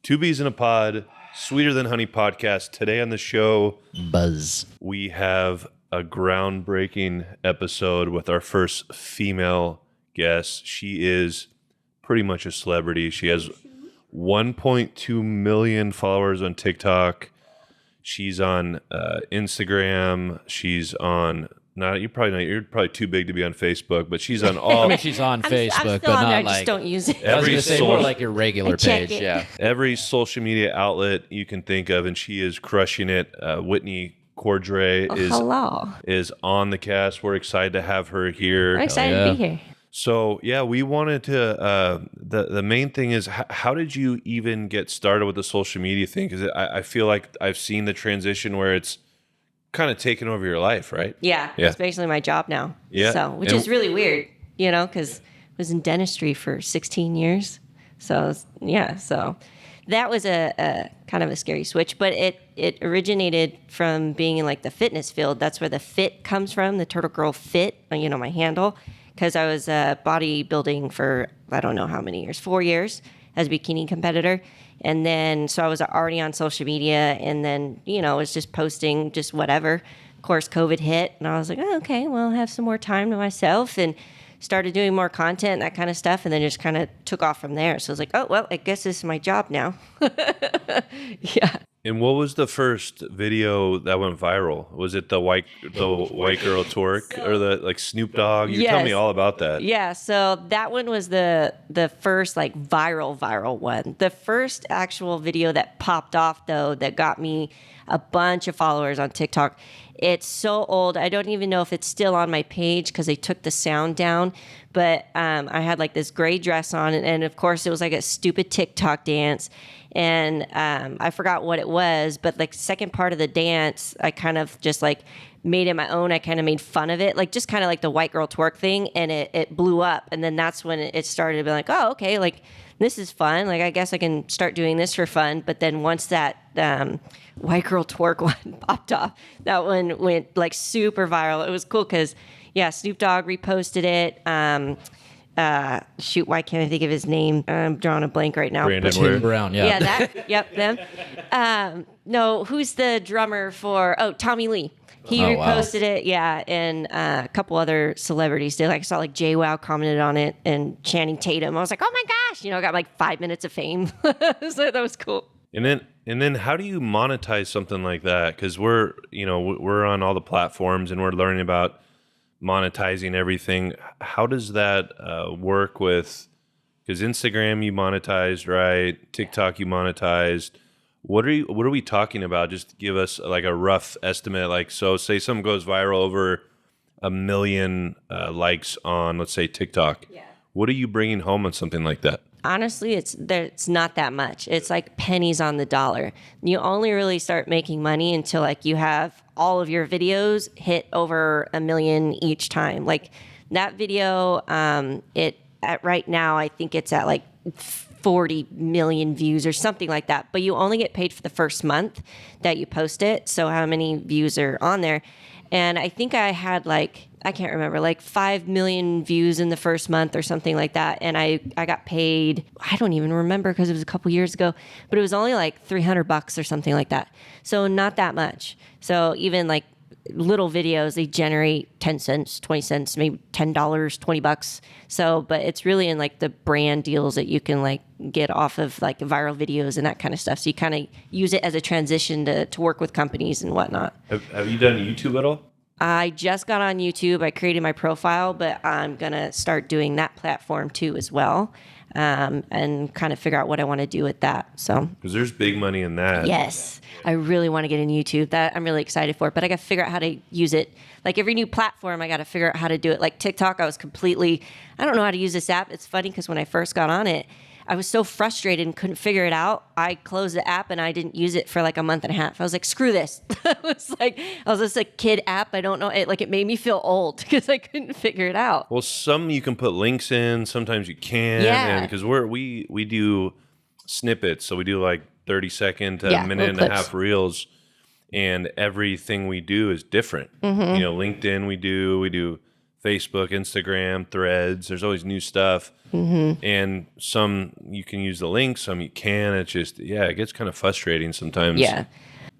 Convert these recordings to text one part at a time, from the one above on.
Two Bees in a Pod, Sweeter Than Honey podcast. Today on the show, Buzz. we have a groundbreaking episode with our first female guest. She is pretty much a celebrity. She has 1.2 million followers on TikTok. She's on Instagram. She's on... you're probably too big to be on Facebook, but she's on all. I mean, she's on Facebook, I'm but still on not there, I like. just don't use it. I was Every gonna say more like your regular check page. it. Yeah. every social media outlet you can think of, and she is crushing it. Whitney Cordray Hello. is on the cast. We're excited to have her here. I'm excited yeah. to be here. So yeah, we wanted to. The main thing is how did you even get started with the social media thing? Because I feel like I've seen the transition where it's kind of taken over your life, right? Yeah, it's basically my job now. Yeah. So, which is really weird, because I was in dentistry for 16 years. So, so that was a kind of a scary switch, but it originated from being in like the fitness field. That's where the fit comes from, the Turtle Girl Fit, my handle, because I was bodybuilding for, I don't know how many years, 4 years as a bikini competitor. And then, so I was already on social media, and then, was just posting just whatever. Of course, COVID hit, and I was like, oh, okay, well, I'll have some more time to myself, and started doing more content and that kind of stuff, and then just kind of took off from there. So I was like, oh, well, I guess this is my job now. Yeah. And what was the first video that went viral? Was it the white girl twerk or the like Snoop Dogg? You tell me all about that. Yeah, so that one was the first like viral one. The first actual video that popped off though that got me a bunch of followers on TikTok. It's so old. I don't even know if it's still on my page because they took the sound down. But I had like this gray dress on, and of course it was like a stupid TikTok dance. And I forgot what it was, but like second part of the dance, I kind of just like made it my own. I kind of made fun of it, like just kind of like the white girl twerk thing, and it blew up. And then that's when it started to be like, oh, okay, like this is fun. Like I guess I can start doing this for fun. But then once that white girl twerk one popped off, that one went like super viral. It was cool because Snoop Dogg reposted it. Shoot, why can't I think of his name? I'm drawing a blank right now. Brandon Brown. Yeah. Yeah, that. Yep, them. No, who's the drummer for? Oh, Tommy Lee. He reposted it. Yeah, and a couple other celebrities did. Like I saw like JWoww commented on it, and Channing Tatum. I was like, oh my gosh, I got like 5 minutes of fame. So that was cool. And then how do you monetize something like that? Because we're on all the platforms and we're learning about monetizing everything. How does that work with? Because Instagram you monetized, right? TikTok you monetized. What are we talking about? Just give us like a rough estimate. Like, so say something goes viral over 1 million likes on, let's say, TikTok. Yeah. What are you bringing home on something like that? Honestly, it's not that much. It's like pennies on the dollar. You only really start making money until like you have all of your videos hit over 1 million each time. Like that video, right now I think it's at like 40 million views or something like that. But you only get paid for the first month that you post it. So how many views are on there? And I think I had I can't remember, like 5 million views in the first month or something like that. And I got paid, I don't even remember because it was a couple years ago, but it was only like $300 or something like that. So not that much. So even like little videos, they generate 10 cents, 20 cents, maybe $10, $20. So, but it's really in like the brand deals that you can like get off of like viral videos and that kind of stuff. So you kind of use it as a transition to work with companies and whatnot. Have you done YouTube at all? I just got on YouTube. I created my profile, but I'm going to start doing that platform too as well, and kind of figure out what I want to do with that. So, because there's big money in that. Yes, I really want to get in YouTube. That I'm really excited for, but I got to figure out how to use it. Like every new platform, I got to figure out how to do it. Like TikTok, I don't know how to use this app. It's funny because when I first got on it, I was so frustrated and couldn't figure it out. I closed the app and I didn't use it for like a month and a half. I was like, screw this. I was just a kid app. I don't know. It made me feel old because I couldn't figure it out. Well, some you can put links in, sometimes you can't. Yeah. And because we do snippets. So we do like 30-second to a minute and a half reels. And everything we do is different. Mm-hmm. LinkedIn we do Facebook, Instagram, Threads. There's always new stuff. And some you can use the link, some you can. It's just, it gets kind of frustrating sometimes. Yeah.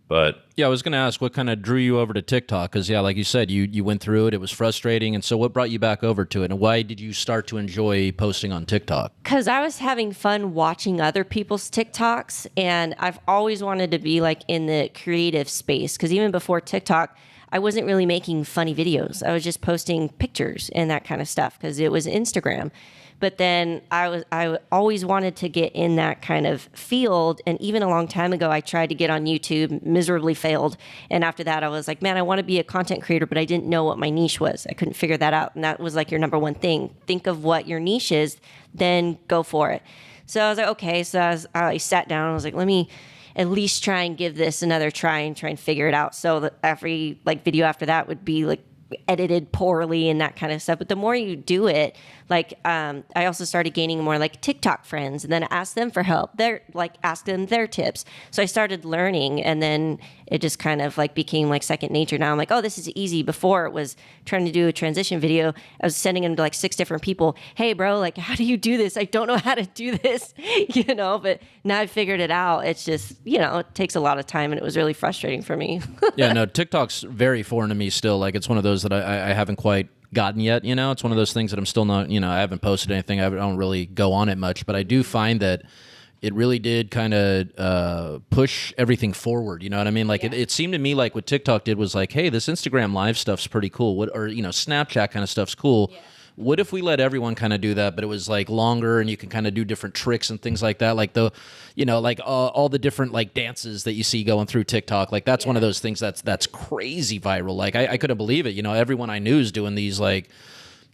But Yeah, I was going to ask what kind of drew you over to TikTok? Because, like you said, you went through it. It was frustrating. And so what brought you back over to it? And why did you start to enjoy posting on TikTok? Because I was having fun watching other people's TikToks. And I've always wanted to be like in the creative space. Because even before TikTok, I wasn't really making funny videos. I was just posting pictures and that kind of stuff because it was Instagram. But then I always wanted to get in that kind of field. And even a long time ago, I tried to get on YouTube, miserably failed. And after that, I was like, man, I want to be a content creator, but I didn't know what my niche was. I couldn't figure that out. And that was like your number one thing. Think of what your niche is, then go for it. So I was like, okay. So I sat down and I was like, let me at least try and give this another try and try and figure it out. So that every like video after that would be like edited poorly and that kind of stuff. But the more you do it, like I also started gaining more like TikTok friends, and then ask them for help. Ask them their tips. So I started learning, and then it just kind of like became like second nature. Now I'm like, oh, this is easy. Before it was trying to do a transition video, I was sending them to like 6 different people. Hey, bro, like, how do you do this? I don't know how to do this, but now I've figured it out. It's just, it takes a lot of time, and it was really frustrating for me. Yeah, no, TikTok's very foreign to me still. Like, it's one of those that I haven't quite gotten yet. It's one of those things that I'm still not, I haven't posted anything. I don't really go on it much, but I do find that it really did kind of push everything forward. You know what I mean? Like it seemed to me like what TikTok did was like, hey, this Instagram live stuff's pretty cool. Snapchat kind of stuff's cool. Yeah. What if we let everyone kind of do that, but it was like longer and you can kind of do different tricks and things like that? Like all the different like dances that you see going through TikTok. Like that's one of those things that's crazy viral. Like I couldn't believe it. Everyone I knew is doing these like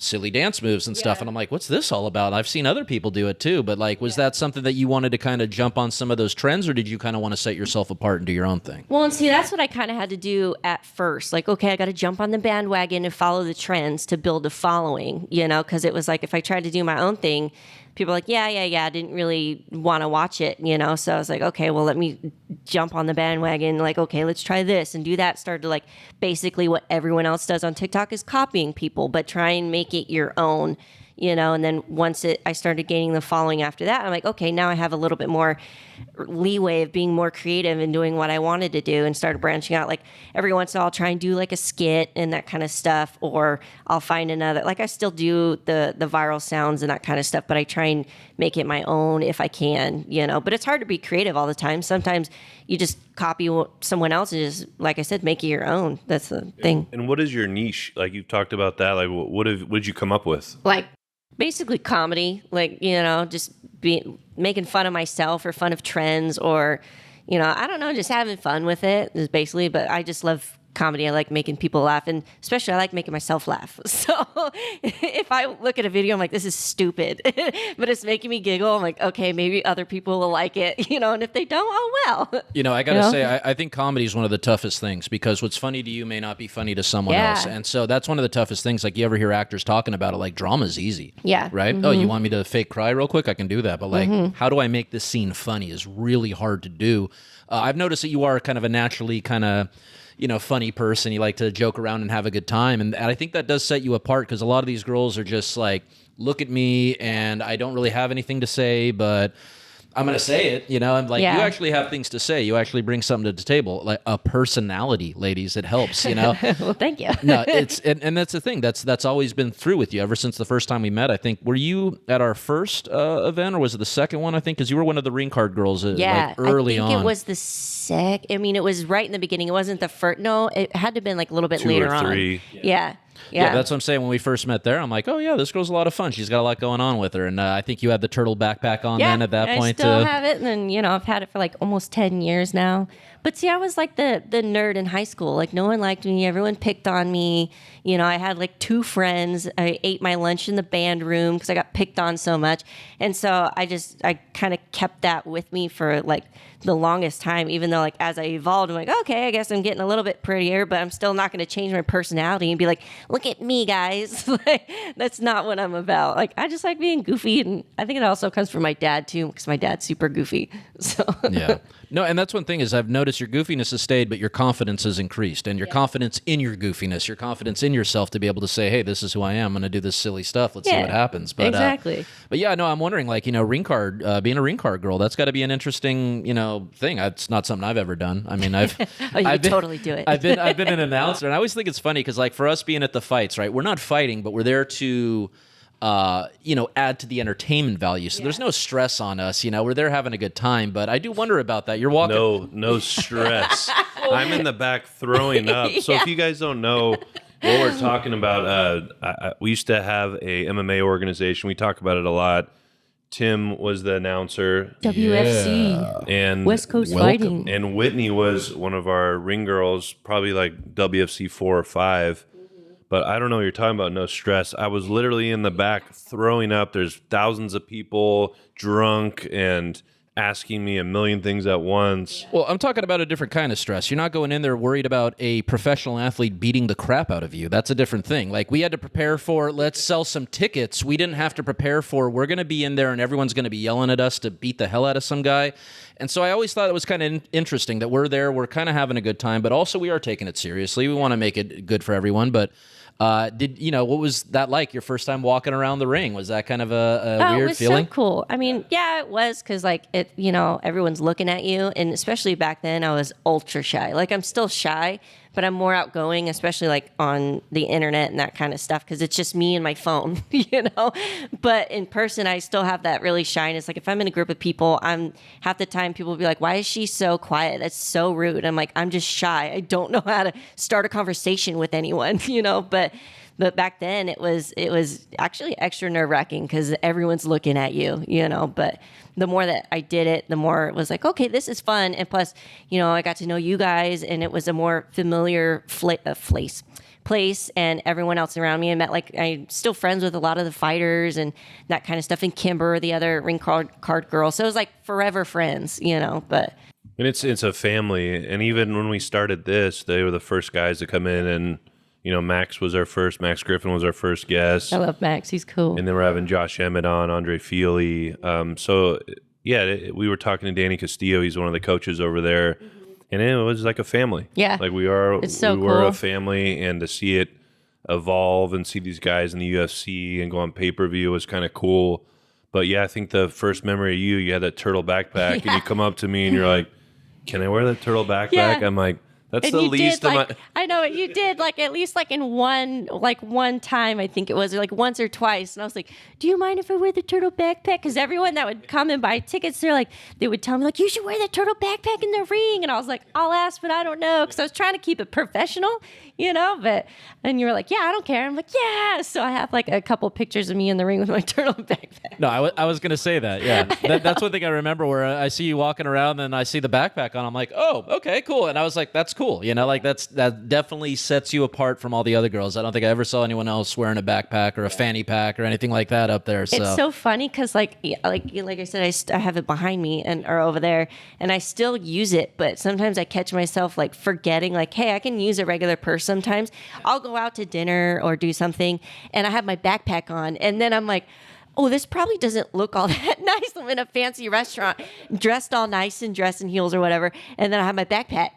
silly dance moves and stuff. And I'm like, what's this all about? I've seen other people do it too. But like, was that something that you wanted to kind of jump on some of those trends, or did you kind of want to set yourself apart and do your own thing? Well, and see, that's what I kind of had to do at first. Like, okay, I got to jump on the bandwagon and follow the trends to build a following, because it was like, if I tried to do my own thing, people were like, yeah, didn't really want to watch it, So I was like, okay, well, let me jump on the bandwagon. Like, okay, let's try this and do that. Started to like, basically what everyone else does on TikTok is copying people, but try and make it your own, and then once I started gaining the following after that, I'm like, okay, now I have a little bit more leeway of being more creative and doing what I wanted to do, and started branching out. Like every once in a while I'll try and do like a skit and that kind of stuff, or I'll find another, like I still do the viral sounds and that kind of stuff, but I try and make it my own if I can, but it's hard to be creative all the time. Sometimes you just copy someone else and just, like I said, make it your own. That's the thing. And what is your niche? Like you've talked about that, like what did you come up with? Like basically comedy, like, just making fun of myself or fun of trends, or, I don't know, just having fun with it is basically, but I just love comedy. I like making people laugh, and especially I like making myself laugh. So if I look at a video, I'm like, this is stupid, but it's making me giggle. I'm like, okay, maybe other people will like it, and if they don't, oh well. I gotta say, I think comedy is one of the toughest things, because what's funny to you may not be funny to someone else. And so that's one of the toughest things. Like you ever hear actors talking about it, like drama's easy. Yeah. Right? Mm-hmm. Oh, you want me to fake cry real quick? I can do that. But like, how do I make this scene funny is really hard to do. I've noticed that you are kind of a naturally kind of, funny person. You like to joke around and have a good time. And I think that does set you apart, because a lot of these girls are just like, look at me and I don't really have anything to say, but I'm going to say it, I'm like, you actually have things to say. You actually bring something to the table, like a personality, ladies. It helps, Well, thank you. No, it's, and that's the thing that's always been through with you ever since the first time we met. I think, were you at our first event, or was it the second one? I think, because you were one of the ring card girls like early on. I think it was the it was right in the beginning. It wasn't the first. No, it had to have been like a little bit 2 later or 3. on. Yeah. Yeah, that's what I'm saying. When we first met there, I'm like, oh, yeah, this girl's a lot of fun. She's got a lot going on with her. And I think you had the turtle backpack on then at that point. I still have it. And then, I've had it for like almost 10 years now. But see, I was like the nerd in high school. Like no one liked me. Everyone picked on me. I had like 2 friends. I ate my lunch in the band room because I got picked on so much. And so I kind of kept that with me for like the longest time, even though like as I evolved, I'm like, okay, I guess I'm getting a little bit prettier, but I'm still not going to change my personality and be like, look at me, guys. Like that's not what I'm about. Like I just like being goofy. And I think it also comes from my dad too, because my dad's super goofy. So yeah. No, and that's one thing is I've noticed notice your goofiness has stayed, but your confidence has increased, and your confidence in your goofiness, your confidence in yourself to be able to say, hey, this is who I am. I'm going to do this silly stuff. Let's see what happens. But, exactly. But yeah, no, I'm wondering, like, ring card, being a ring card girl, that's got to be an interesting, thing. It's not something I've ever done. I mean, I've totally do it. I've been an announcer, and I always think it's funny because, like, for us being at the fights, right, we're not fighting, but we're there to add to the entertainment value. So there's no stress on us. We're there having a good time. But I do wonder about that. You're walking. No stress. I'm in the back throwing up. So if you guys don't know what we're talking about, we used to have a MMA organization. We talk about it a lot. Tim was the announcer. WFC. And West Coast Fighting. And Whitney was one of our ring girls, probably like WFC 4 or 5. But I don't know what you're talking about, no stress. I was literally in the back throwing up. There's thousands of people drunk and asking me a million things at once. Well, I'm talking about a different kind of stress. You're not going in there worried about a professional athlete beating the crap out of you. That's a different thing. Like, we had to prepare for, let's sell some tickets. We didn't have to prepare for, we're going to be in there and everyone's going to be yelling at us to beat the hell out of some guy. And so I always thought it was kind of interesting that we're there, we're kind of having a good time, but also we are taking it seriously. We want to make it good for everyone, but what was that like, your first time walking around the ring? Was that kind of a weird feeling? So cool. I mean, yeah, it was, because everyone's looking at you, and especially back then I was ultra shy. Like, I'm still shy, but I'm more outgoing, especially like on the internet and that kind of stuff, because it's just me and my phone, But in person, I still have that really shyness. Like, if I'm in a group of people, half the time people will be like, why is she so quiet? That's so rude. I'm like, I'm just shy. I don't know how to start a conversation with anyone, But back then it was actually extra nerve-wracking because everyone's looking at you, But the more that I did it, the more it was like, okay, this is fun. And plus, I got to know you guys, and it was a more familiar place, and everyone else around me. I met, I'm still friends with a lot of the fighters and that kind of stuff. And Kimber, the other ring card girl. So it was like forever friends, But And it's a family. And even when we started this, they were the first guys to come in, and Max Griffin was our first guest. I love Max. He's cool. And then we're having Josh Emmett on, Andre Feely. We were talking to Danny Castillo. He's one of the coaches over there. And it was like a family. Yeah. Like we were cool. a family, and to see it evolve and see these guys in the UFC and go on pay-per-view was kind of cool. But yeah, I think the first memory of you had that turtle backpack, and you come up to me and you're like, can I wear that turtle backpack? Yeah. I'm like, that's and the you least did, of my... I know it. You did at least in one time, I think it was once or twice. And I was like, do you mind if I wear the turtle backpack? Because everyone that would come and buy tickets, they would tell me you should wear the turtle backpack in the ring. And I was like, I'll ask, but I don't know. Because I was trying to keep it professional, and you were like, yeah, I don't care. I'm like, yeah. So I have a couple pictures of me in the ring with my turtle backpack. No, I was going to say that. Yeah. That's one thing I remember, where I see you walking around and I see the backpack on. I'm like, oh, okay, cool. And I was like, that's cool. That definitely sets you apart from all the other girls. I don't think I ever saw anyone else wearing a backpack or a fanny pack or anything like that up there. So it's so funny because like I said, I have it behind me or over there, and I still use it. But sometimes I catch myself forgetting, hey, I can use a regular purse. Sometimes I'll go out to dinner or do something, and I have my backpack on, and then I'm like, oh, this probably doesn't look all that nice. I'm in a fancy restaurant, dressed all nice and dressed in heels or whatever, and then I have my backpack.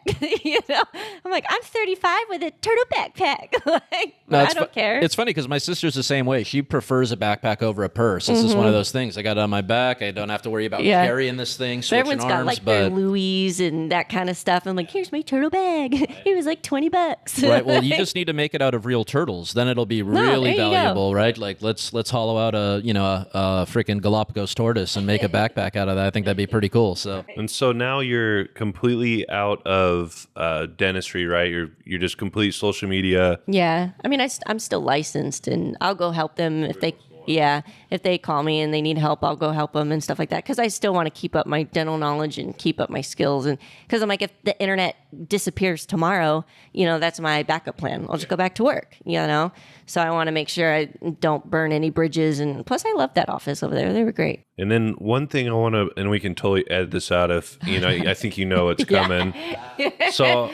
I'm like, I'm 35 with a turtle backpack. I don't care. It's funny because my sister's the same way. She prefers a backpack over a purse. It's just one of those things. I got it on my back. I don't have to worry about carrying this thing, switching everyone's arms. Got their Louis and that kind of stuff. I'm like, here's my turtle bag. It was $20. Right. Well, you just need to make it out of real turtles. Then it'll be really valuable, right? Let's hollow out a freaking Galapagos tortoise and make a backpack out of that. I think that'd be pretty cool. So now you're completely out of dentistry, right? You're just complete social media. Yeah, I mean, I'm still licensed, and I'll go help them if they. Yeah, if they call me and they need help, I'll go help them and stuff like that. Because I still want to keep up my dental knowledge and keep up my skills. And because I'm like, if the internet disappears tomorrow, that's my backup plan. I'll just go back to work, So I want to make sure I don't burn any bridges. And plus, I loved that office over there. They were great. And then one thing I want to, and we can totally edit this out if, I think it's coming. So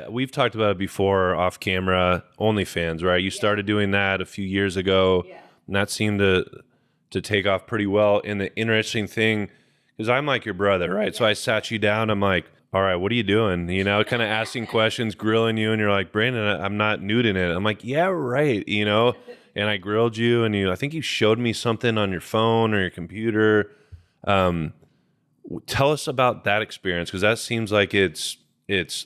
we've talked about it before off camera, OnlyFans, right? You started doing that a few years ago. Yeah. And that seemed to take off pretty well. And the interesting thing, because I'm like your brother, right? So I sat you down. I'm like, all right, what are you doing? You know, kind of asking questions, grilling you, and you're like, Brandon, I'm not nude in it. I'm like, yeah, right. You know, and I grilled you, and I think you showed me something on your phone or your computer. Tell us about that experience, because that seems like it's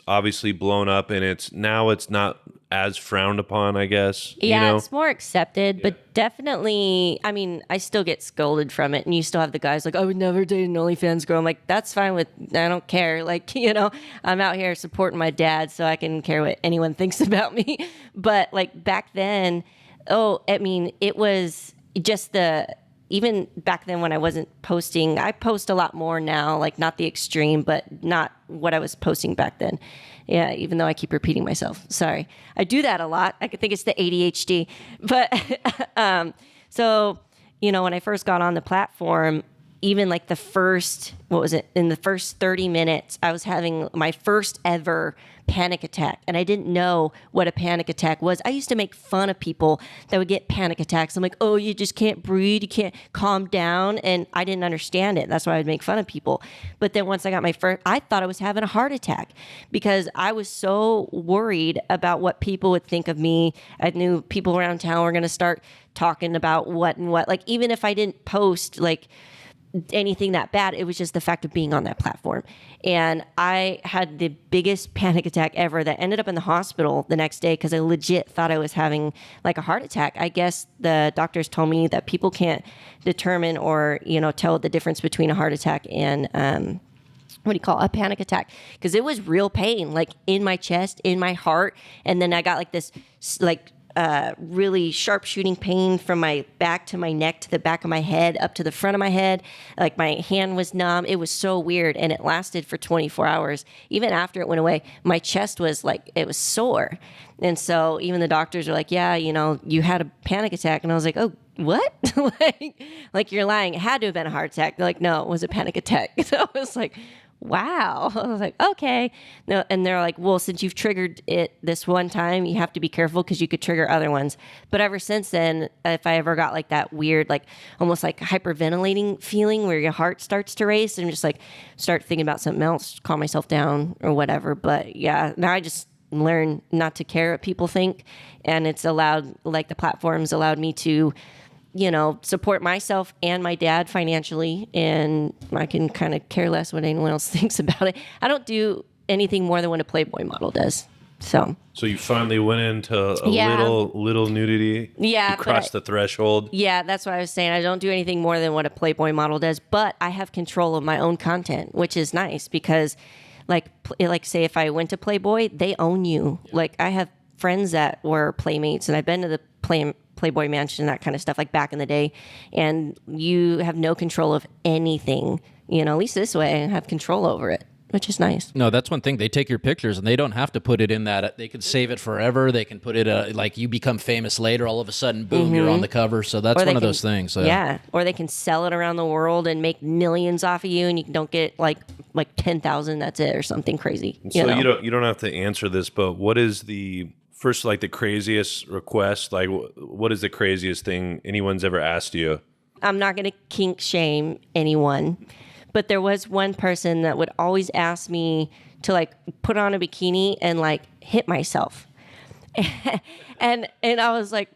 obviously blown up, and it's not as frowned upon, I guess. Yeah, you know? it's more accepted, but definitely, I mean, I still get scolded from it, and you still have the guys like, I would never date an OnlyFans girl. I'm like, that's fine I don't care. Like, I'm out here supporting my dad, so I can care what anyone thinks about me. But like back then, I mean, it was just even back then when I wasn't posting, I post a lot more now, like not the extreme, but not what I was posting back then. Yeah, even though I keep repeating myself. Sorry. I do that a lot. I think it's the ADHD. But so, when I first got on the platform, even like in the first 30 minutes, I was having my first ever panic attack. And I didn't know what a panic attack was. I used to make fun of people that would get panic attacks. I'm like, oh, you just can't breathe. You can't calm down. And I didn't understand it. That's why I would make fun of people. But then once I got my first, I thought I was having a heart attack because I was so worried about what people would think of me. I knew people around town were going to start talking about what and what. Like, even if I didn't post, like, anything that bad, it was just the fact of being on that platform. And I had the biggest panic attack ever that ended up in the hospital the next day because I legit thought I was having like a heart attack. I guess the doctors told me that people can't determine or tell the difference between a heart attack and a panic attack, because it was real pain, like in my chest, in my heart. And then I got like this really sharp shooting pain from my back to my neck to the back of my head up to the front of my head. Like my hand was numb. It was so weird, and it lasted for 24 hours. Even after it went away, my chest was like, it was sore. And so even the doctors are like, yeah, you had a panic attack. And I was like, oh, what? like you're lying. It had to have been a heart attack. They're like, no, it was a panic attack. So I was like, wow. I was like, okay. No, and they're like, well, since you've triggered it this one time, you have to be careful because you could trigger other ones. But ever since then, if I ever got like that weird, like almost like hyperventilating feeling where your heart starts to race, and just like start thinking about something else, calm myself down or whatever. But yeah, now I just learn not to care what people think. And it's allowed, like the platforms allowed me to support myself and my dad financially, and I can kind of care less what anyone else thinks about it. I don't do anything more than what a Playboy model does. So you finally went into a little nudity. Yeah, you crossed the threshold. Yeah, that's what I was saying. I don't do anything more than what a Playboy model does, but I have control of my own content, which is nice because, like say if I went to Playboy, they own you. Yeah. Like I have friends that were Playmates, and I've been to the Playboy Mansion, that kind of stuff, like back in the day, and you have no control of anything, at least this way, and have control over it, which is nice. No, that's one thing. They take your pictures and they don't have to put it in that. They can save it forever. They can put it like you become famous later. All of a sudden, boom, you're on the cover. So that's one of those things. So. Yeah, or they can sell it around the world and make millions off of you, and you don't get like 10,000. That's it, or something crazy. So you don't have to answer this, but what is the first, like the craziest request? Like, what is the craziest thing anyone's ever asked you? I'm not going to kink shame anyone, but there was one person that would always ask me to like put on a bikini and like hit myself. and I was like,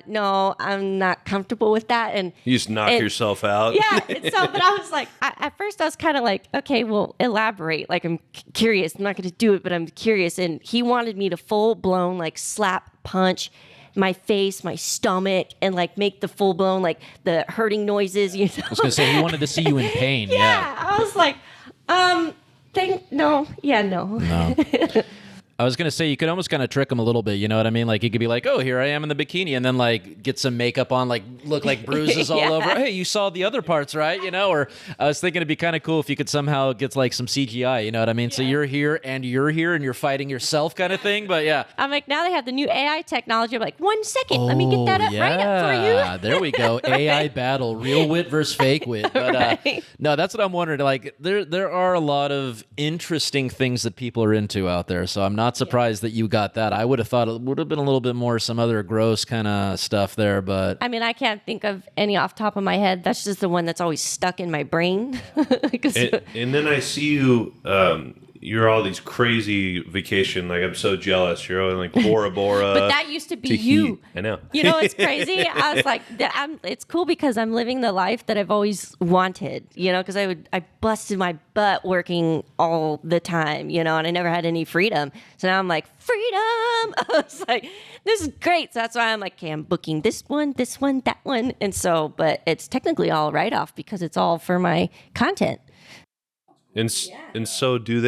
no, I'm not comfortable with that. And you just knock yourself out. Yeah. But I was like, at first I was kind of like, okay, well, elaborate. Like, I'm curious. I'm not going to do it, but I'm curious. And he wanted me to full blown like slap, punch my face, my stomach, and like make the full blown, like the hurting noises, I was going to say, he wanted to see you in pain. Yeah. I was like, no. I was going to say, you could almost kind of trick them a little bit. You know what I mean? Like, you could be like, oh, here I am in the bikini, and then like get some makeup on, like look like bruises all over. Hey, you saw the other parts, right? Or I was thinking it'd be kind of cool if you could somehow get like some CGI, you know what I mean? Yeah. So you're here and you're fighting yourself kind of thing. But yeah. I'm like, now they have the new AI technology. I'm like, 1 second, let me get that up right up for you. There we go. AI battle, real wit versus fake wit. But right. No, that's what I'm wondering. Like, there are a lot of interesting things that people are into out there. So I'm not surprised that you got that. I would have thought it would have been a little bit more some other gross kind of stuff there, but I mean, I can't think of any off the top of my head. That's just the one that's always stuck in my brain. And then I see you you're all these crazy vacation. Like, I'm so jealous. You're all like Bora Bora. But that used to be you. I know. You know, it's crazy. I was like, it's cool because I'm living the life that I've always wanted, you know, because I busted my butt working all the time, you know, and I never had any freedom. So now I'm like, freedom. I was like, this is great. So that's why I'm like, okay, I'm booking this one, that one. And so, but it's technically all write-off because it's all for my content. And so do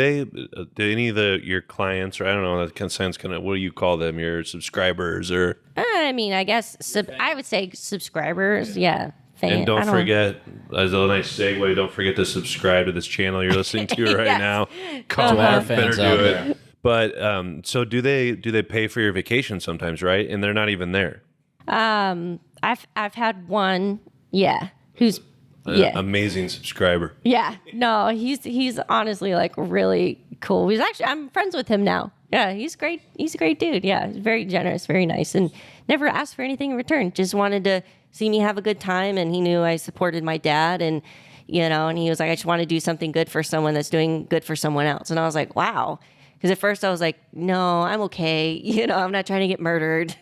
any of your clients, or I don't know, that kind of sounds kind of, what do you call them, your subscribers, or? I mean, I guess I would say subscribers. Yeah. And don't forget, as a nice segue, don't forget to subscribe to this channel you're listening to right now. Comment, better do it. But so do they pay for your vacation sometimes, right? And they're not even there. I've had one, who's amazing subscriber. Yeah, no, he's honestly like really cool. I'm friends with him now. Yeah, he's great. He's a great dude. Yeah, he's very generous, very nice, and never asked for anything in return. Just wanted to see me have a good time, and he knew I supported my dad, and you know, and he was like, I just want to do something good for someone that's doing good for someone else. And I was like, wow. Because at first I was like, no, I'm okay. You know, I'm not trying to get murdered.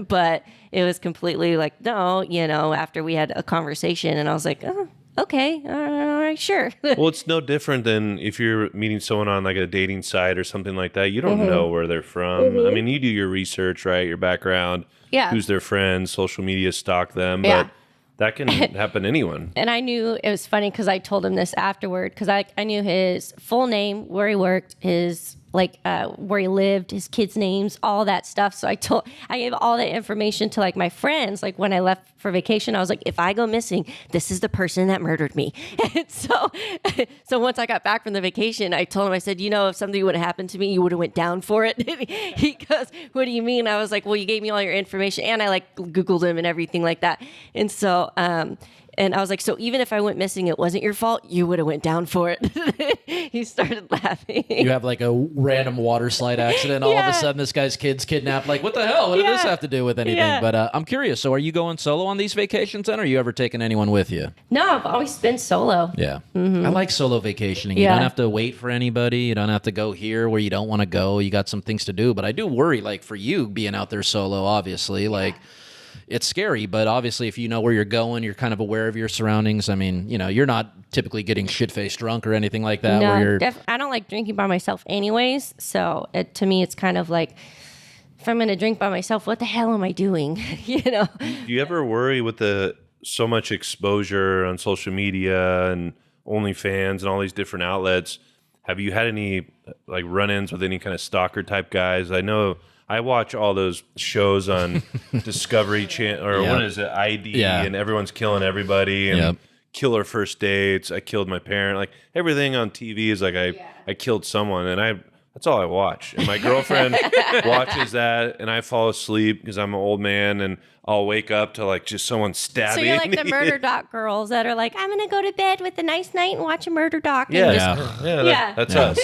But it was completely like, no, you know, after we had a conversation, and I was like, oh, okay, all right, sure. Well, it's no different than if you're meeting someone on like a dating site or something like that. You don't know where they're from. I mean, you do your research, right? Your background, who's their friends, social media, stalk them. But that can happen to anyone. And I knew it was funny because I told him this afterward because I knew his full name, where he worked, his where he lived, his kids' names, all that stuff. So I gave all that information to like my friends. Like when I left for vacation, I was like, if I go missing, this is the person that murdered me. And so once I got back from the vacation, I told him, I said, you know, if something would have happened to me, you would have went down for it. He goes, what do you mean? I was like, well, you gave me all your information, and I like Googled him and everything like that. And so, and I was like, so even if I went missing, it wasn't your fault. You would have went down for it. He started laughing. You have like a random water slide accident. All of a sudden, this guy's kid's kidnapped. Like, what the hell? What did this have to do with anything? Yeah. But I'm curious. So are you going solo on these vacations then? Or are you ever taking anyone with you? No, I've always been solo. Yeah. I like solo vacationing. You don't have to wait for anybody. You don't have to go here where you don't want to go. You got some things to do. But I do worry, like for you being out there solo, obviously, like it's scary, but obviously if you know where you're going, you're kind of aware of your surroundings. I mean, you know, you're not typically getting shit-faced drunk or anything like that. No, I don't like drinking by myself anyways. So to me, it's kind of like, if I'm going to drink by myself, what the hell am I doing? You know? Do you ever worry with so much exposure on social media and OnlyFans and all these different outlets? Have you had any like run-ins with any kind of stalker type guys? I know I watch all those shows on Discovery Channel, or what is it, ID, and everyone's killing everybody, and killer first dates. I killed my parent. Like everything on TV is like I killed someone, and that's all I watch. And my girlfriend watches that, and I fall asleep because I'm an old man, and I'll wake up to like just someone stabbing. So you're like the murder doc girls that are like, I'm gonna go to bed with a nice night and watch a murder doc. That's us.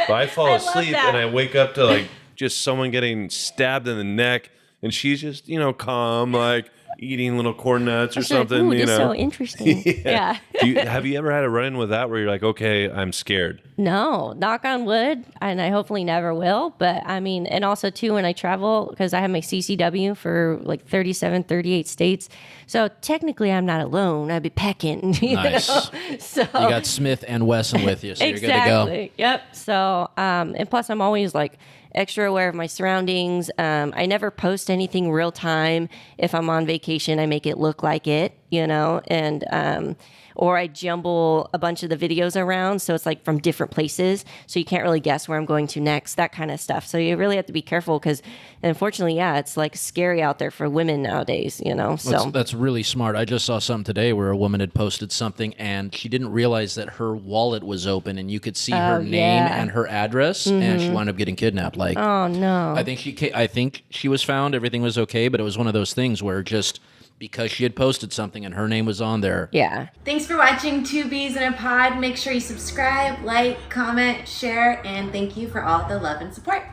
But I fall asleep that. and I wake up to like just someone getting stabbed in the neck, and she's just, you know, calm, like eating little corn nuts or something. Ooh, you know, so interesting. Yeah. Have you ever had a run-in with that where you're like, okay, I'm scared? No, knock on wood, and I hopefully never will. But I mean, and also too, when I travel, because I have my CCW for like 37, 38 states. So technically I'm not alone. I'd be pecking. Nice. Know? So you got Smith and Wesson with you, so you're good to go. Yep. So, and plus I'm always like extra aware of my surroundings. I never post anything real time. If I'm on vacation, I make it look like it, you know, and or I jumble a bunch of the videos around, so it's like from different places, so you can't really guess where I'm going to next, that kind of stuff. So you really have to be careful because, unfortunately, it's like scary out there for women nowadays, you know. So that's really smart. I just saw something today where a woman had posted something and she didn't realize that her wallet was open and you could see her name and her address, and she wound up getting kidnapped. Like, oh no! I think she was found. Everything was okay, but it was one of those things where just because she had posted something and her name was on there. Yeah. Thanks for watching Two Bees in a Pod. Make sure you subscribe, like, comment, share, and thank you for all the love and support.